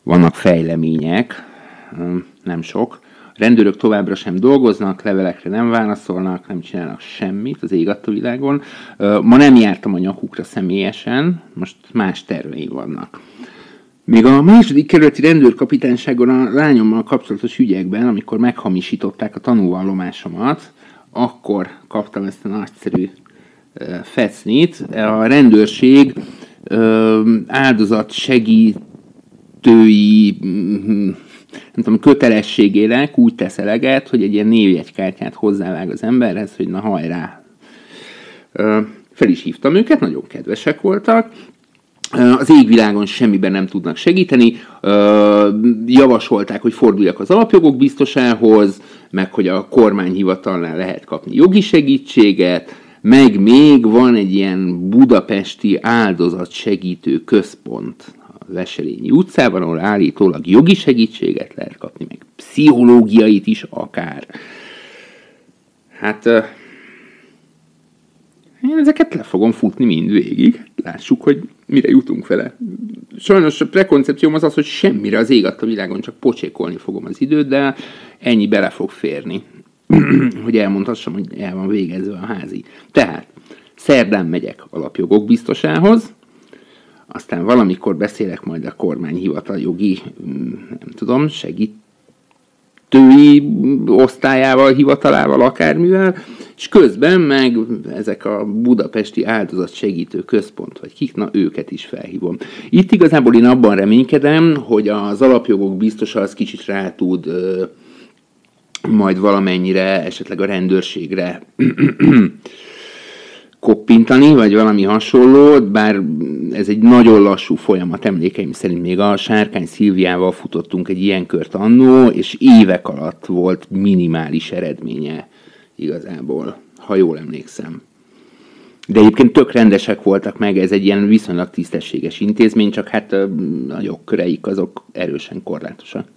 vannak fejlemények, nem sok. A rendőrök továbbra sem dolgoznak, levelekre nem válaszolnak, nem csinálnak semmit az ég adta világon. Ma nem jártam a nyakukra személyesen, most más terveim vannak. Még a második kerületi rendőrkapitányságon a lányommal kapcsolatos ügyekben, amikor meghamisították a tanúvallomásomat, akkor kaptam ezt a nagyszerű fecnit. A rendőrség áldozat segítői nem tudom, kötelességének úgy tesz eleget, hogy egy ilyen névjegykártyát hozzávág az emberhez, hogy na hajrá. Fel is hívtam őket, nagyon kedvesek voltak. Az égvilágon semmiben nem tudnak segíteni. Javasolták, hogy forduljak az alapjogok biztosához, meg hogy a kormányhivatalnál lehet kapni jogi segítséget, meg még van egy ilyen budapesti áldozatsegítő központ a Veselényi utcában, ahol állítólag jogi segítséget lehet kapni, meg pszichológiait is akár. Hát én ezeket le fogom futni mindvégig. Lássuk, hogy mire jutunk vele. Sajnos a prekoncepcióm az, hogy semmire az ég adta világon, csak pocsékolni fogom az időt, de ennyi bele fog férni, hogy elmondhassam, hogy el van végezve a házi. Tehát szerdán megyek alapjogok biztosához, aztán valamikor beszélek majd a kormányhivatal jogi, nem tudom, segítői osztályával, hivatalával, akármivel, és közben meg ezek a budapesti áldozatsegítő központ, vagy kik, na őket is felhívom. Itt igazából én abban reménykedem, hogy az alapjogok biztosa az kicsit rá tud majd valamennyire esetleg a rendőrségre koppintani, vagy valami hasonló, bár ez egy nagyon lassú folyamat, emlékeim szerint még a Sárkány Szilviával futottunk egy ilyen kört annó, és évek alatt volt minimális eredménye igazából, ha jól emlékszem. De egyébként tök rendesek voltak meg, ez egy ilyen viszonylag tisztességes intézmény, csak hát a jogköreik azok erősen korlátosak.